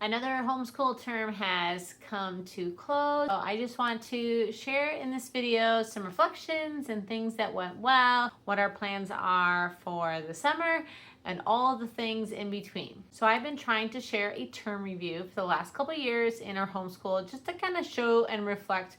Another homeschool term has come to close. So I just want to share in this video some reflections and things that went well, what our plans are for the summer, and all the things in between. So I've been trying to share a term review for the last couple of years in our homeschool, just to kind of show and reflect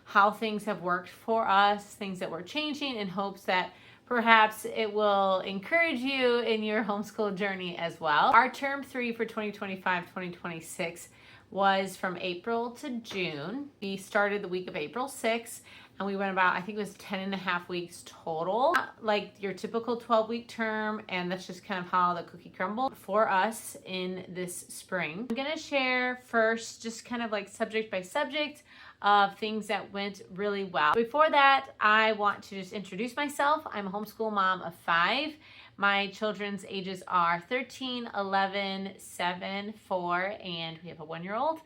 how things have worked for us, things that we're changing, in hopes that perhaps it will encourage you in your homeschool journey as well. Our term 3 for 2025-2026 was from April to June. We started the week of April 6th and we went about, I think it was 10 and a half weeks total, like your typical 12-week term, and that's just kind of how the cookie crumbled for us in this spring. I'm gonna share first just kind of like subject by subject of things that went really well. Before that, I want to just introduce myself. I'm a homeschool mom of 5. My children's ages are 13, 11, 7, 4, and we have a 1-year-old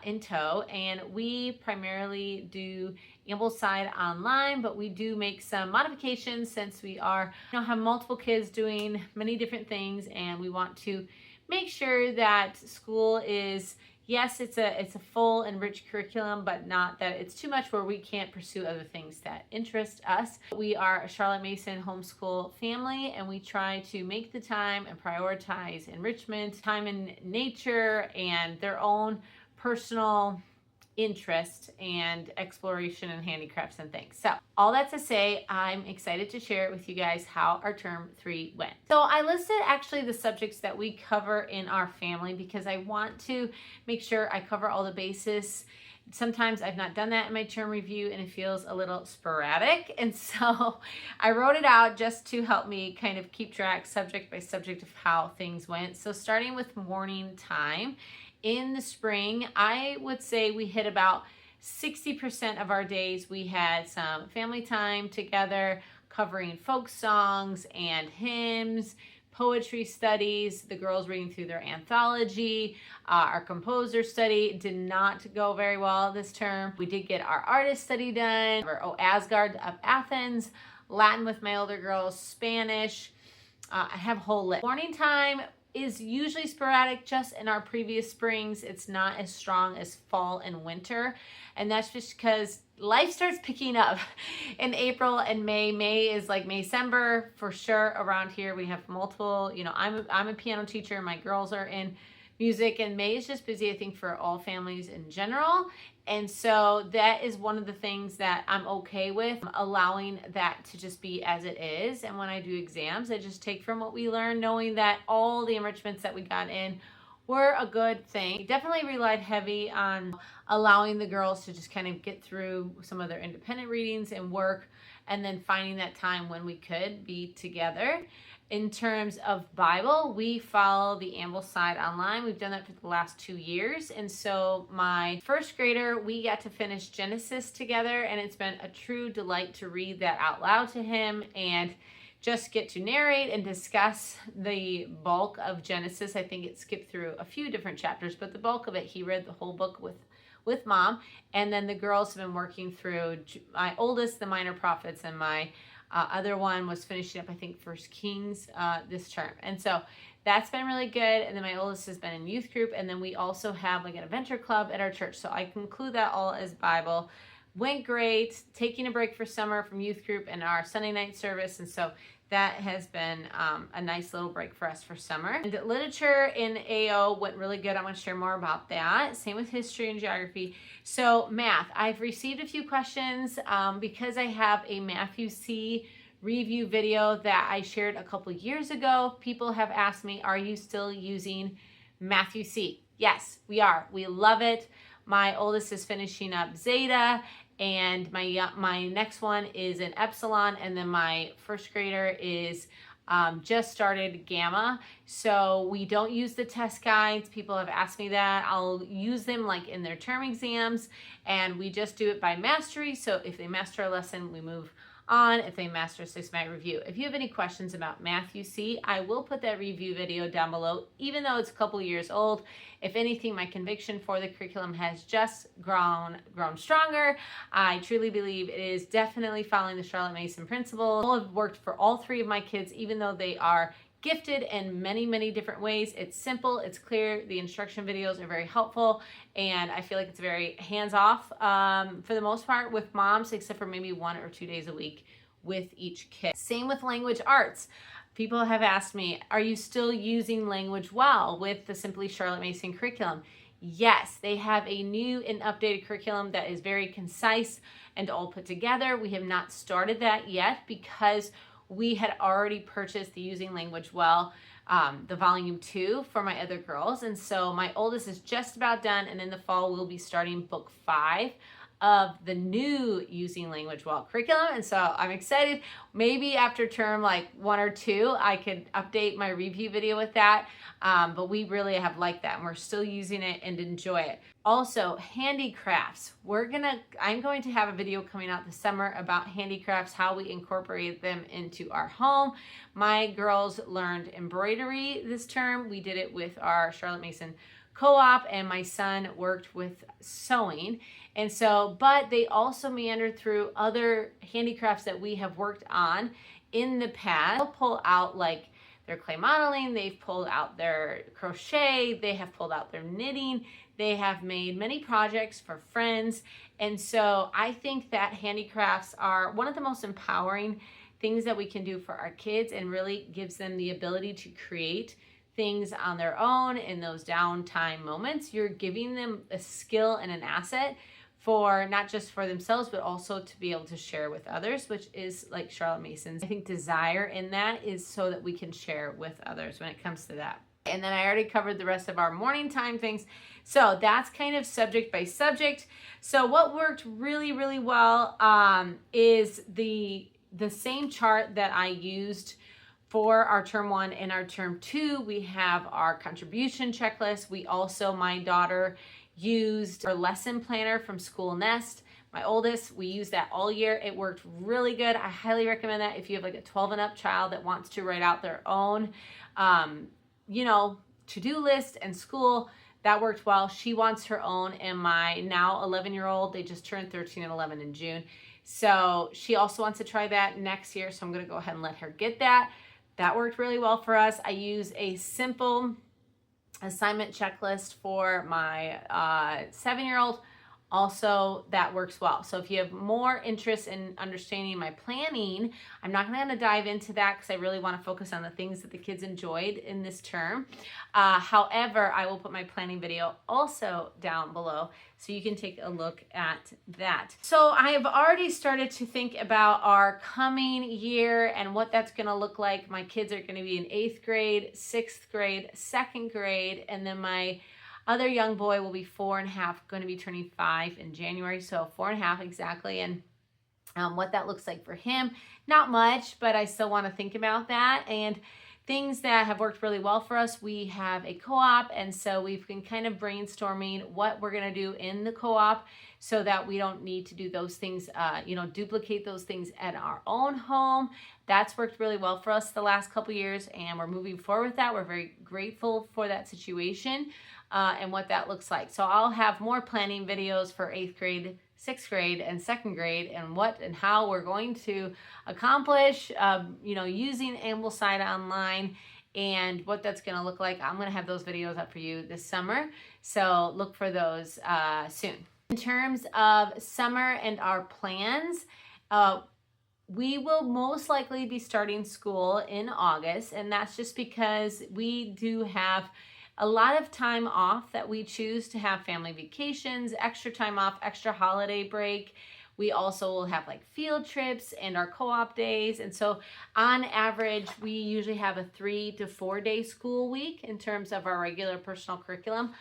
in tow. And we primarily do Ambleside online, but we do make some modifications since we have multiple kids doing many different things, and we want to make sure that school is, yes, it's a full and rich curriculum, but not that it's too much where we can't pursue other things that interest us. We are a Charlotte Mason homeschool family, and we try to make the time and prioritize enrichment, time in nature, and their own personal interest and exploration and handicrafts and things. So all that to say, I'm excited to share with you guys how our term 3 went. So I listed actually the subjects that we cover in our family because I want to make sure I cover all the bases. Sometimes I've not done that in my term review and it feels a little sporadic. And so I wrote it out just to help me kind of keep track subject by subject of how things went. So starting with morning time. In the spring, I would say we hit about 60% of our days. We had some family time together, covering folk songs and hymns, poetry studies, the girls reading through their anthology. Our composer study did not go very well this term. We did get our artist study done, Asgard of Athens, Latin with my older girls, Spanish. I have a whole list. Morning time is usually sporadic. Just in our previous springs, it's not as strong as fall and winter, and that's just because life starts picking up in April and May. May is like Maycember for sure. Around here we have multiple, I'm a piano teacher, my girls are in music, and May is just busy, I think, for all families in general. And so that is one of the things that I'm okay with, allowing that to just be as it is. And when I do exams, I just take from what we learned, knowing that all the enrichments that we got in were a good thing. We definitely relied heavy on allowing the girls to just kind of get through some of their independent readings and work, and then finding that time when we could be together. In terms of Bible, we follow the Ambleside online. We've done that for the last 2 years. And so my first grader, we got to finish Genesis together, and it's been a true delight to read that out loud to him and just get to narrate and discuss the bulk of Genesis. I think it skipped through a few different chapters, but the bulk of it, he read the whole book with mom. And then the girls have been working through, my oldest, the Minor Prophets, and my other one was finishing up, I think, First Kings this term. And so that's been really good. And then my oldest has been in youth group. And then we also have like an adventure club at our church. So I conclude that all as Bible. Went great, taking a break for summer from youth group and our Sunday night service. And so that has been a nice little break for us for summer. And literature in AO went really good. I'm going to share more about that. Same with history and geography. So math, I've received a few questions because I have a Matthew C review video that I shared a couple years ago. People have asked me, are you still using Matthew C? Yes, we are. We love it. My oldest is finishing up Zeta, and my next one is an Epsilon, and then my first grader is just started Gamma. So we don't use the test guides. People have asked me that. I'll use them like in their term exams, and we just do it by mastery. So if they master a lesson, we move on. If they master a systematic review. If you have any questions about Matthew C, I will put that review video down below, even though it's a couple years old. If anything, my conviction for the curriculum has just grown stronger. I truly believe it is definitely following the Charlotte Mason principle. I've worked for all 3 of my kids, even though they are gifted in many, many different ways. It's simple, it's clear, the instruction videos are very helpful, and I feel like it's very hands-off for the most part with moms, except for maybe 1 or 2 days a week with each kid. Same with language arts. People have asked me, are you still using Language Well with the Simply Charlotte Mason curriculum? Yes, they have a new and updated curriculum that is very concise and all put together. We have not started that yet because we had already purchased the Using Language Well, the volume 2 for my other girls. And so my oldest is just about done. And in the fall, we'll be starting book 5 of the new Using Language Well curriculum. And so I'm excited. Maybe after term like 1 or 2, I could update my review video with that. But we really have liked that, and we're still using it and enjoy it. Also, handicrafts. I'm going to have a video coming out this summer about handicrafts, how we incorporate them into our home. My girls learned embroidery this term. We did it with our Charlotte Mason co-op, and my son worked with sewing. And so, but they also meandered through other handicrafts that we have worked on in the past. They'll pull out like their clay modeling, they've pulled out their crochet, they have pulled out their knitting, they have made many projects for friends. And so I think that handicrafts are one of the most empowering things that we can do for our kids, and really gives them the ability to create things on their own in those downtime moments. You're giving them a skill and an asset for not just for themselves, but also to be able to share with others, which is like Charlotte Mason's. I think desire in that is so that we can share with others when it comes to that. And then I already covered the rest of our morning time things. So that's kind of subject by subject. So what worked really, really well is the same chart that I used for our term 1 and our term 2. We have our contribution checklist. We also, my daughter used our lesson planner from School Nest. My oldest, we used that all year. It worked really good. I highly recommend that if you have like a 12 and up child that wants to write out their own, to-do list and school. That worked well. She wants her own, and my now 11-year-old, they just turned 13 and 11 in June. So she also wants to try that next year. So I'm going to go ahead and let her get that. That worked really well for us. I use a simple assignment checklist for my 7-year-old. Also, that works well. So if you have more interest in understanding my planning, I'm not going to dive into that because I really want to focus on the things that the kids enjoyed in this term. However, I will put my planning video also down below so you can take a look at that. So I have already started to think about our coming year and what that's going to look like. My kids are going to be in 8th grade, 6th grade, 2nd grade, and then my other young boy will be 4.5, going to be turning 5 in January. So 4.5 exactly. And what that looks like for him, not much, but I still want to think about that. And things that have worked really well for us, we have a co-op. And so we've been kind of brainstorming what we're going to do in the co-op so that we don't need to do those things, duplicate those things at our own home. That's worked really well for us the last couple years, and we're moving forward with that. We're very grateful for that situation and what that looks like. So I'll have more planning videos for 8th grade, 6th grade, and 2nd grade, and what and how we're going to accomplish, using Ambleside Online, and what that's going to look like. I'm going to have those videos up for you this summer, so look for those soon. In terms of summer and our plans, we will most likely be starting school in August, and that's just because we do have a lot of time off that we choose to have family vacations, extra time off, extra holiday break. We also will have like field trips and our co-op days. And so on average, we usually have a 3 to 4 day school week in terms of our regular personal curriculum.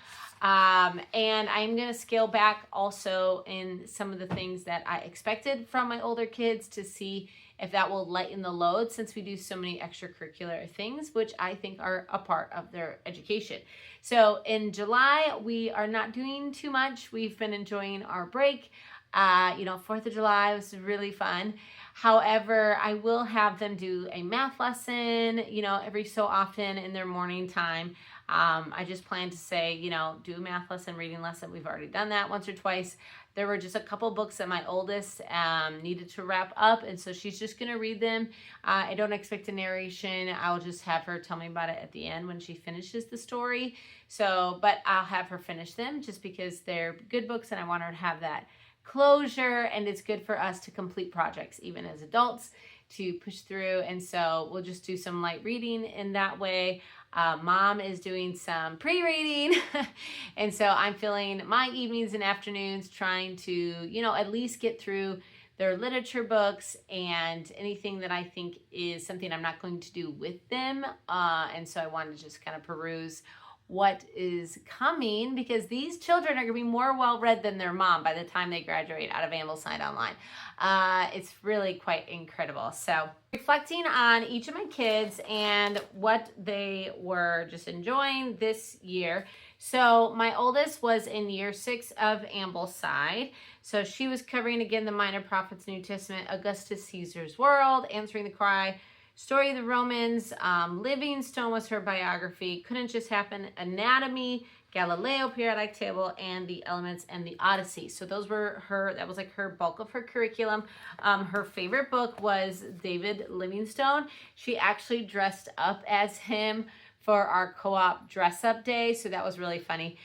And I'm going to scale back also in some of the things that I expected from my older kids to see if that will lighten the load, since we do so many extracurricular things, which I think are a part of their education. So in July, we are not doing too much. We've been enjoying our break. 4th of July was really fun. However, I will have them do a math lesson, every so often in their morning time. I just plan to say, do a math lesson, reading lesson. We've already done that once or twice. There were just a couple books that my oldest needed to wrap up, and so she's just going to read them. I don't expect a narration. I'll just have her tell me about it at the end when she finishes the story. But I'll have her finish them just because they're good books, and I want her to have that closure, and it's good for us to complete projects, even as adults, to push through. And so we'll just do some light reading in that way. Mom is doing some pre-reading. And so I'm filling my evenings and afternoons trying to, at least get through their literature books and anything that I think is something I'm not going to do with them. And so I wanted to just kind of peruse what is coming, because these children are going to be more well-read than their mom by the time they graduate out of Ambleside Online. It's really quite incredible. So reflecting on each of my kids and what they were just enjoying this year. So my oldest was in year 6 of Ambleside. So she was covering again the Minor Prophets, New Testament, Augustus Caesar's World, Answering the Cry, Story of the Romans, Livingstone was her biography, Couldn't Just Happen, Anatomy, Galileo periodic table, and the Elements and the Odyssey. So those were that was like her bulk of her curriculum. Her favorite book was David Livingstone. She actually dressed up as him for our co-op dress-up day, so that was really funny.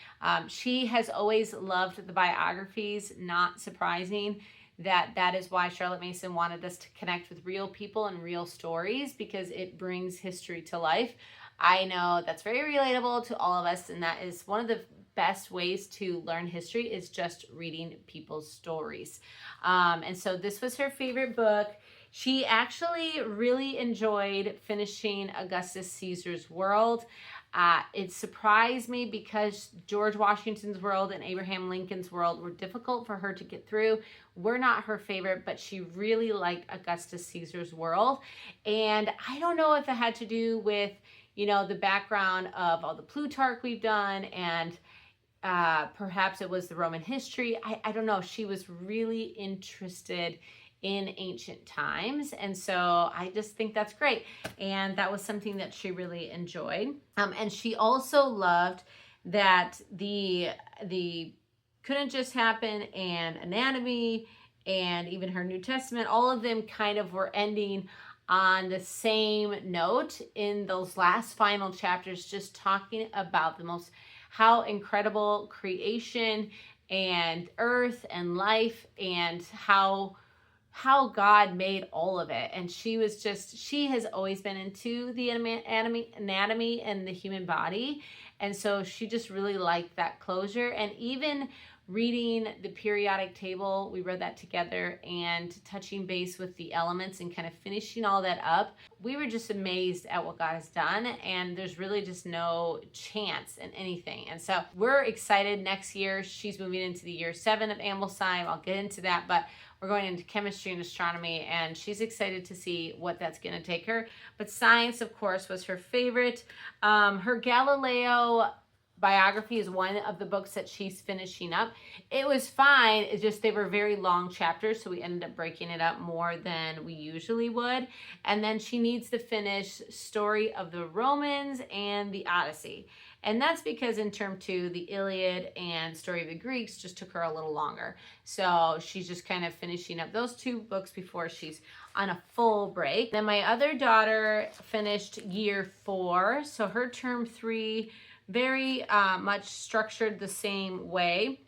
She has always loved the biographies, not surprising. That is why Charlotte Mason wanted us to connect with real people and real stories, because it brings history to life. I know that's very relatable to all of us, and that is one of the best ways to learn history is just reading people's stories. And so this was her favorite book. She actually really enjoyed finishing Augustus Caesar's World. It surprised me because George Washington's World and Abraham Lincoln's World were difficult for her to get through. We're not her favorite, but she really liked Augustus Caesar's World. And I don't know if it had to do with, the background of all the Plutarch we've done, and perhaps it was the Roman history. I don't know. She was really interested in ancient times, and so I just think that's great, and that was something that she really enjoyed. And she also loved that the Couldn't Just Happen and Anatomy and even her New Testament, all of them kind of were ending on the same note in those last final chapters, just talking about how incredible creation and earth and life, and how God made all of it. And she has always been into the anatomy and the human body. And so she just really liked that closure. And even reading the periodic table, we read that together, and touching base with the elements and kind of finishing all that up. We were just amazed at what God has done, and there's really just no chance in anything. And so we're excited. Next year, she's moving into the year 7 of Ambleside. I'll get into that, but we're going into chemistry and astronomy, and she's excited to see what that's going to take her. But science, of course, was her favorite. Her Galileo biography is one of the books that she's finishing up. It was fine. It's just they were very long chapters, so we ended up breaking it up more than we usually would. And then she needs to finish Story of the Romans and the Odyssey. And that's because in term 2, the Iliad and Story of the Greeks just took her a little longer. So she's just kind of finishing up those 2 books before she's on a full break. Then my other daughter finished year 4. So her term 3 very much structured the same way.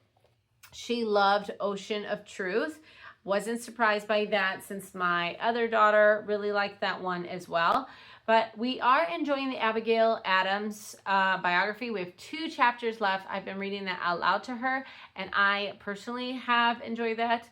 She loved Ocean of Truth. Wasn't surprised by that, since my other daughter really liked that one as well. But we are enjoying the Abigail Adams biography. We have 2 chapters left. I've been reading that out loud to her, and I personally have enjoyed that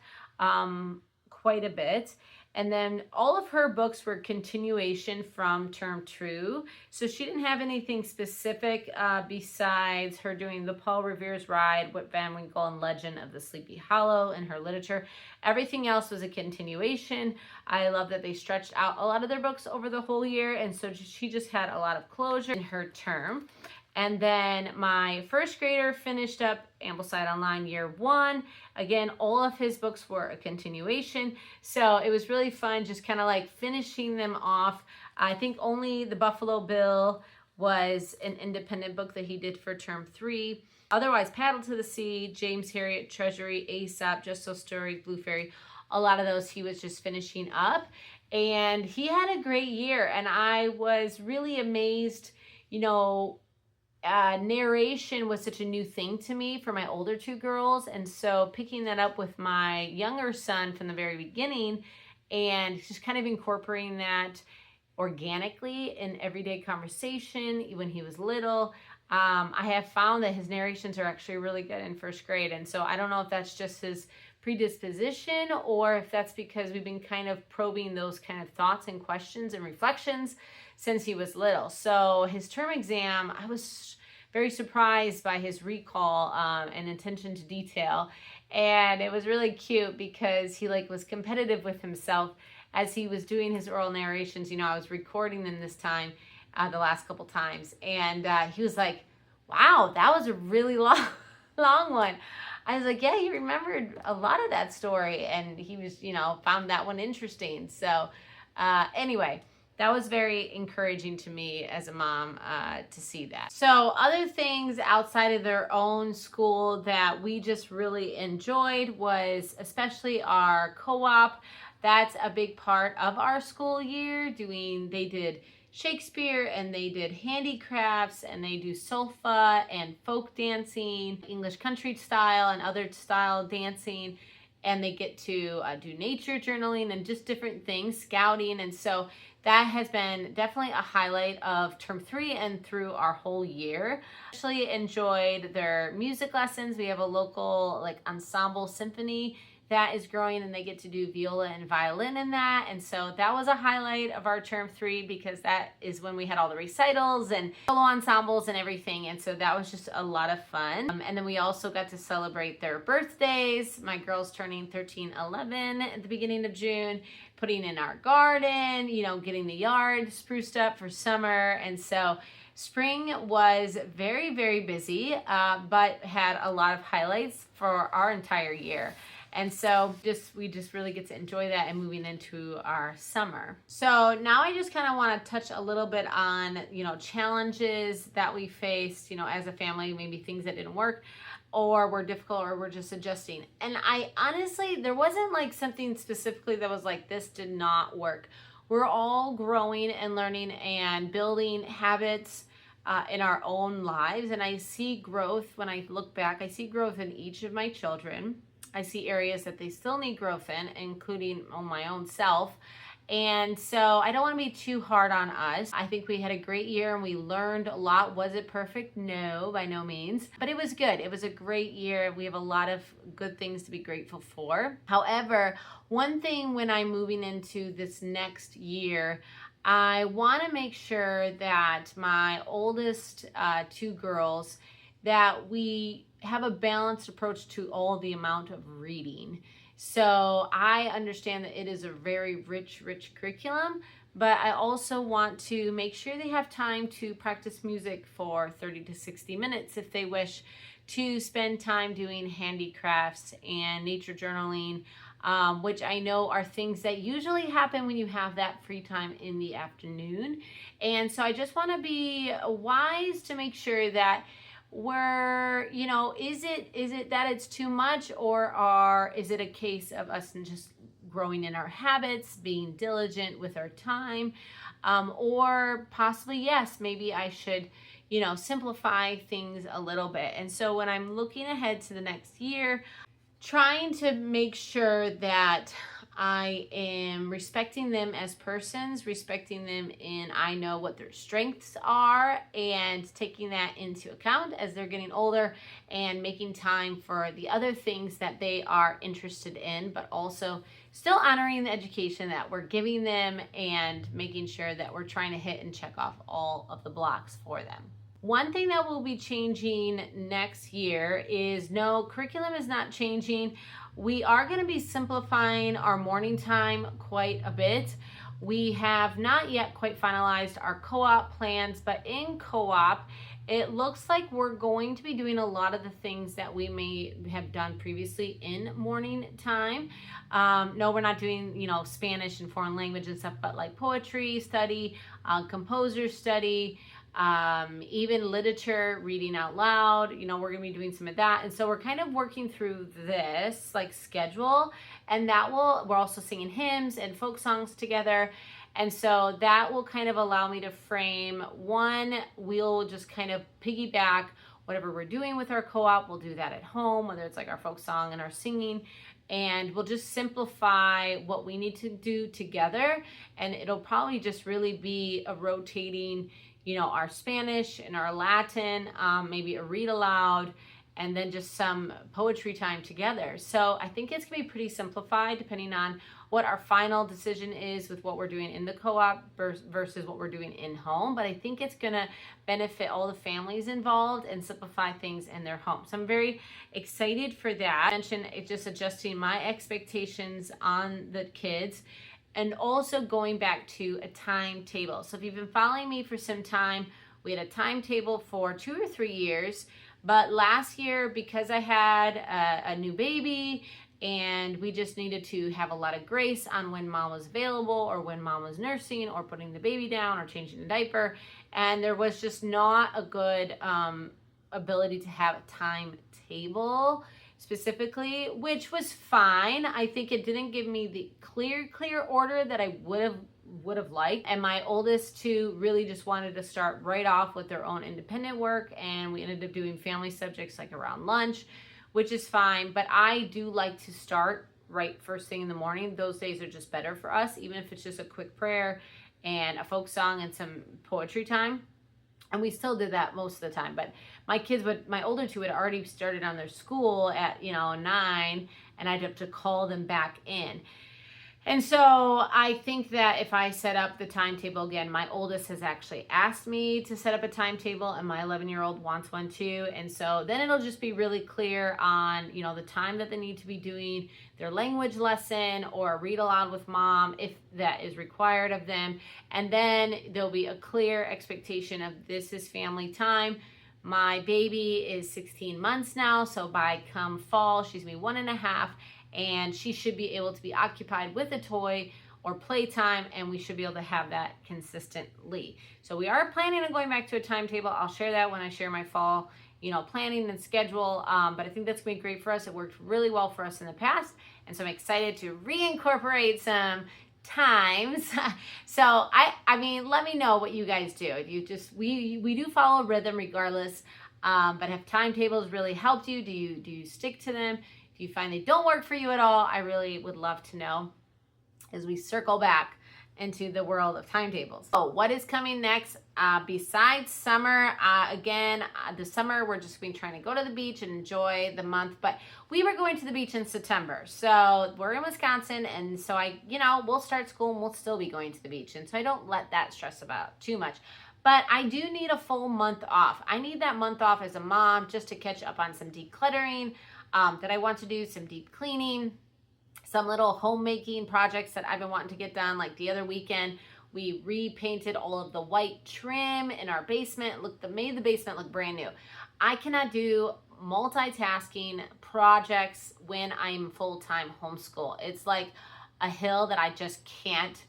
quite a bit. And then all of her books were continuation from term 2. So she didn't have anything specific besides her doing the Paul Revere's Ride, Rip Van Winkle, and Legend of the Sleepy Hollow in her literature. Everything else was a continuation. I love that they stretched out a lot of their books over the whole year. And so she just had a lot of closure in her term. And then my first grader finished up Ambleside Online year 1. Again, all of his books were a continuation. So it was really fun just kind of like finishing them off. I think only the Buffalo Bill was an independent book that he did for term 3. Otherwise, Paddle to the Sea, James Herriot, Treasury, Aesop, Just So Stories, Blue Fairy, a lot of those he was just finishing up. And he had a great year, and I was really amazed. You know, narration was such a new thing to me for my older 2 girls, and so picking that up with my younger son from the very beginning and just kind of incorporating that organically in everyday conversation when he was little. I have found that his narrations are actually really good in 1st grade, and so I don't know if that's just his predisposition or if that's because we've been kind of probing those kind of thoughts and questions and reflections since he was little. So his term exam, I was very surprised by his recall and attention to detail, and it was really cute because he was competitive with himself as he was doing his oral narrations. You know, I was recording them this time, the last couple times, and he was like, wow, that was a really long one. I was like, yeah, he remembered a lot of that story, and he was, you know, found that one interesting. So anyway, that was very encouraging to me as a mom to see that. So other things outside of their own school that we just really enjoyed was especially our co-op. That's a big part of our school year. They did Shakespeare, and they did handicrafts, and they do solfa and folk dancing, English country style and other style dancing, and they get to do nature journaling and just different things, scouting. And so that has been definitely a highlight of term 3 and through our whole year. Actually enjoyed their music lessons. We have a local ensemble symphony that is growing, and they get to do viola and violin in that. And so that was a highlight of our term 3 because that is when we had all the recitals and solo ensembles and everything. And so that was just a lot of fun. And then we also got to celebrate their birthdays. My girls turning 13, 11 at the beginning of June, putting in our garden, you know, getting the yard spruced up for summer. And so spring was very, very busy, but had a lot of highlights for our entire year. And so we just really get to enjoy that and moving into our summer. So now I just kind of want to touch a little bit on, you know, challenges that we faced, you know, as a family, maybe things that didn't work or were difficult or we're just adjusting. And I honestly, there wasn't something specifically that was this did not work. We're all growing and learning and building habits in our own lives. And I see growth when I look back. I see growth in each of my children. I see areas that they still need growth in, including on my own self. And so I don't want to be too hard on us. I think we had a great year and we learned a lot. Was it perfect? No, by no means. But it was good. It was a great year. We have a lot of good things to be grateful for. However, one thing when I'm moving into this next year, I want to make sure that my oldest 2 girls, that we have a balanced approach to all the amount of reading. So I understand that it is a very rich curriculum, but I also want to make sure they have time to practice music for 30 to 60 minutes if they wish, to spend time doing handicrafts and nature journaling, which I know are things that usually happen when you have that free time in the afternoon. And so I just want to be wise to make sure that is it that it's too much, or is it a case of us just growing in our habits, being diligent with our time, or possibly, yes, maybe I should, simplify things a little bit. And so when I'm looking ahead to the next year, trying to make sure that I am respecting them as persons, respecting them in I know what their strengths are, and taking that into account as they're getting older, and making time for the other things that they are interested in, but also still honoring the education that we're giving them and making sure that we're trying to hit and check off all of the blocks for them. One thing that will be changing next year is, no, curriculum is not changing. We are going to be simplifying our morning time quite a bit. We have not yet quite finalized our co-op plans, but in co-op, it looks like we're going to be doing a lot of the things that we may have done previously in morning time. No, we're not doing, Spanish and foreign language and stuff, but like poetry study, composer study, even literature, reading out loud, we're going to be doing some of that. And so we're kind of working through this like schedule, and we're also singing hymns and folk songs together. And so that will kind of allow me to frame one, we'll just kind of piggyback whatever we're doing with our co-op. We'll do that at home, whether it's like our folk song and our singing, and we'll just simplify what we need to do together. And it'll probably just really be a rotating, our Spanish and our Latin, maybe a read aloud, and then just some poetry time together. So I think it's gonna be pretty simplified depending on what our final decision is with what we're doing in the co-op versus what we're doing in home. But I think it's gonna benefit all the families involved and simplify things in their home. So I'm very excited for that. I mentioned just adjusting my expectations on the kids, and also going back to a timetable. So if you've been following me for some time, we had a timetable for 2 or 3 years. But last year, because I had a new baby, and we just needed to have a lot of grace on when mom was available, or when mom was nursing, or putting the baby down, or changing the diaper, and there was just not a good ability to have a timetable specifically, which was fine. I think it didn't give me the clear order that I would have liked. And my oldest two really just wanted to start right off with their own independent work, and we ended up doing family subjects like around lunch, which is fine. But I do like to start right first thing in the morning. Those days are just better for us, even if it's just a quick prayer and a folk song and some poetry time. And we still did that most of the time. But my older two had already started on their school at 9, and I'd have to call them back in. And so I think that if I set up the timetable again, my oldest has actually asked me to set up a timetable, and my 11-year-old wants one too. And so then it'll just be really clear on, the time that they need to be doing their language lesson or read aloud with mom, if that is required of them. And then there'll be a clear expectation of this is family time. My baby is 16 months now, so by come fall, she's gonna be 1.5, and she should be able to be occupied with a toy or playtime, and we should be able to have that consistently. So we are planning on going back to a timetable. I'll share that when I share my fall, planning and schedule, but I think that's gonna be great for us. It worked really well for us in the past, and so I'm excited to reincorporate some times. So I mean, let me know what you guys do. We do follow a rhythm regardless, but have timetables really helped you? Do you stick to them? If you find they don't work for you at all, I really would love to know as we circle back into the world of timetables. So what is coming next besides summer? The summer we're just been trying to go to the beach and enjoy the month, but we were going to the beach in September. So we're in Wisconsin, and so we'll start school and we'll still be going to the beach. And so I don't let that stress about too much. But I do need a full month off. I need that month off as a mom just to catch up on some decluttering that I want to do, some deep cleaning, some little homemaking projects that I've been wanting to get done. Like the other weekend, we repainted all of the white trim in our basement. Made the basement look brand new. I cannot do multitasking projects when I'm full-time homeschool. It's like a hill that I just can't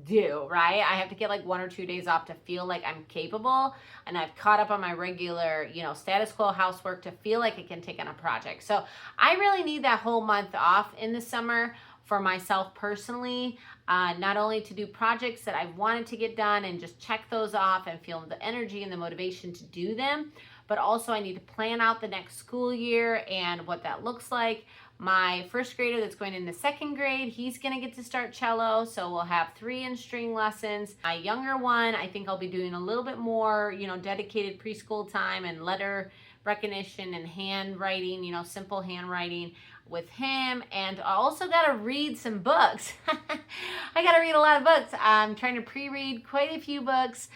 do, right? I have to get like 1 or 2 days off to feel like I'm capable, and I've caught up on my regular, status quo housework to feel like I can take on a project. So I really need that whole month off in the summer for myself personally, not only to do projects that I wanted to get done and just check those off and feel the energy and the motivation to do them, but also I need to plan out the next school year and what that looks like. My first grader that's going into 2nd grade, he's going to get to start cello, so we'll have 3 in string lessons. My younger one, I think I'll be doing a little bit more, dedicated preschool time and letter recognition and handwriting, simple handwriting with him. And I also got to read some books. I got to read a lot of books. I'm trying to pre-read quite a few books.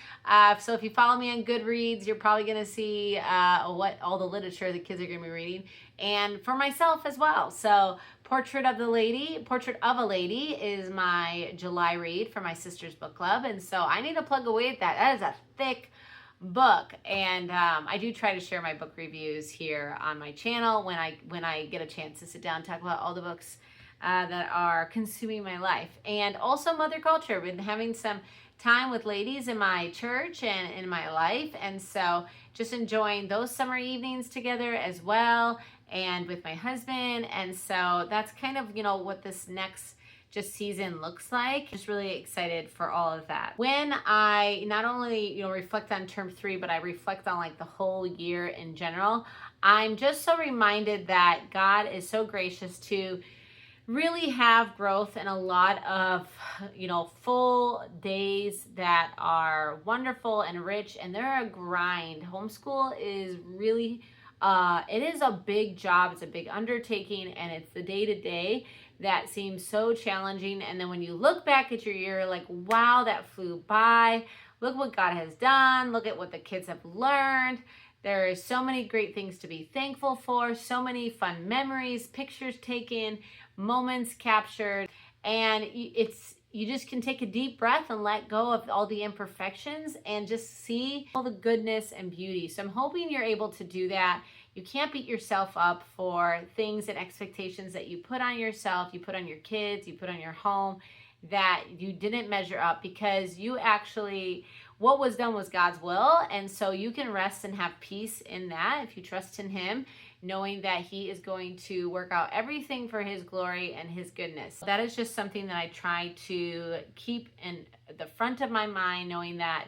So if you follow me on Goodreads, you're probably going to see what all the literature the kids are going to be reading. And for myself as well. So Portrait of a Lady is my July read for my sister's book club. And so I need to plug away at that. That is a thick book, and I do try to share my book reviews here on my channel when I get a chance to sit down and talk about all the books that are consuming my life. And also mother culture. Been having some time with ladies in my church and in my life. And so just enjoying those summer evenings together as well, and with my husband. And so that's kind of, what this next just season looks like. Just really excited for all of that. When I not only, reflect on term 3, but I reflect on like the whole year in general, I'm just so reminded that God is so gracious to really have growth in a lot of, full days that are wonderful and rich, and they're a grind. Homeschool is really, it is a big job. It's a big undertaking, and it's the day-to-day that seems so challenging. And then when you look back at your year, like, wow, that flew by. Look what God has done. Look at what the kids have learned. There is so many great things to be thankful for, so many fun memories, pictures taken, moments captured, and you just can take a deep breath and let go of all the imperfections and just see all the goodness and beauty. So I'm hoping you're able to do that. You can't beat yourself up for things and expectations that you put on yourself, you put on your kids, you put on your home, that you didn't measure up, because you actually, what was done was God's will. And so you can rest and have peace in that if you trust in Him, knowing that He is going to work out everything for His glory and His goodness. That is just something that I try to keep in the front of my mind, knowing that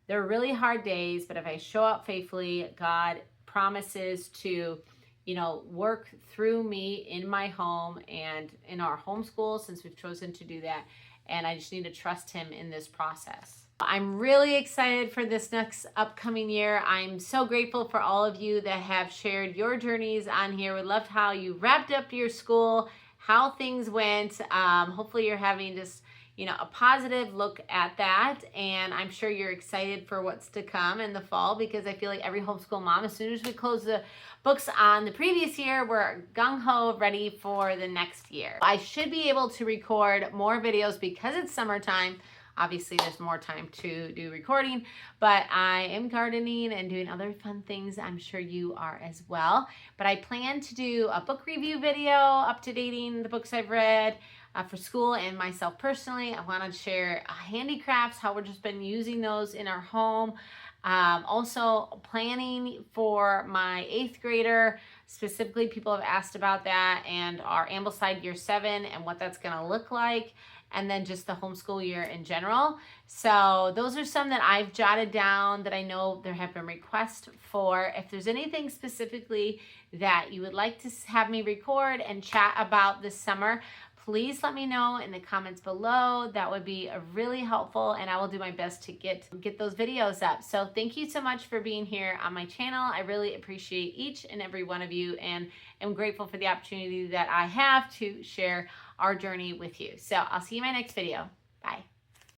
there are really hard days, but if I show up faithfully, God promises to, work through me in my home and in our homeschool, since we've chosen to do that. And I just need to trust Him in this process. I'm really excited for this next upcoming year. I'm so grateful for all of you that have shared your journeys on here. We loved how you wrapped up your school, how things went. Hopefully you're having just, a positive look at that. And I'm sure you're excited for what's to come in the fall, because I feel like every homeschool mom, as soon as we close the books on the previous year, we're gung-ho ready for the next year. I should be able to record more videos because it's summertime. Obviously, there's more time to do recording, but I am gardening and doing other fun things. I'm sure you are as well. But I plan to do a book review video, up-to-dating the books I've read for school and myself personally. I want to share handicrafts, how we've just been using those in our home. Also planning for my 8th grader. Specifically, people have asked about that, and our Ambleside Year 7 and what that's going to look like. And then just the homeschool year in general. So those are some that I've jotted down that I know there have been requests for. If there's anything specifically that you would like to have me record and chat about this summer, please let me know in the comments below. That would be really helpful, and I will do my best to get those videos up. So thank you so much for being here on my channel. I really appreciate each and every one of you, and am grateful for the opportunity that I have to share our journey with you. So I'll see you in my next video. Bye.